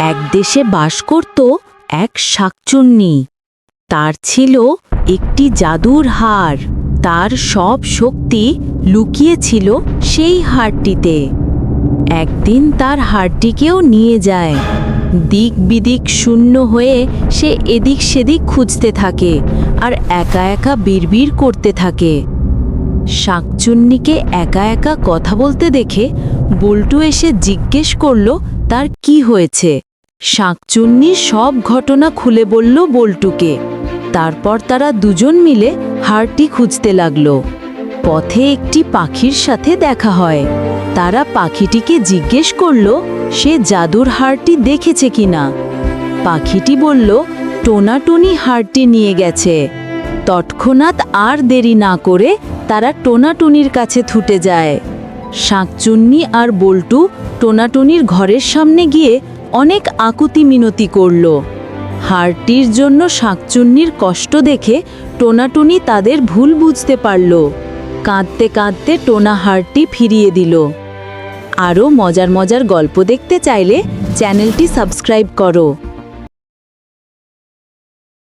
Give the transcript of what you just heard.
এক দেশে বাস করত এক শাকচুন্নি। তার ছিল একটি জাদুর হাড়। তার সব শক্তি লুকিয়ে ছিল সেই হাড়টিতে। একদিন তার হাড়টিকেও নিয়ে যায়। দিক বিদিক শূন্য হয়ে সে এদিক সেদিক খুঁজতে থাকে আর একা একা বিড়বিড় করতে থাকে। শাকচুন্নিকে একা একা কথা বলতে দেখে বল্টু এসে জিজ্ঞেস করল তার কি হয়েছে। শাকচুন্নি সব ঘটনা খুলে বলল বল্টুকে। তারপর তারা দুজন মিলে হাড়টি খুঁজতে লাগলো। পথে একটি পাখির সাথে দেখা হয়। তারা পাখিটিকে জিজ্ঞেস করল সে জাদুর হাড়টি দেখেছে কিনা। পাখিটি বলল টোনাটুনি হাড়টি নিয়ে গেছে। তৎক্ষণাৎ আর দেরি না করে তারা টোনাটুনির কাছে ছুটে যায়। শাকচুন্নি আর বল্টু টোনাটুনির ঘরের সামনে গিয়ে অনেক আকুতি মিনতি করল। হাড়টির জন্য শাকচুন্নির কষ্ট দেখে টোনাটুনি তাদের ভুল বুঝতে পারল। কাঁদতে কাঁদতে টোনা হাড়টি ফিরিয়ে দিল। আরও মজার মজার গল্প দেখতে চাইলে চ্যানেলটি সাবস্ক্রাইব করো।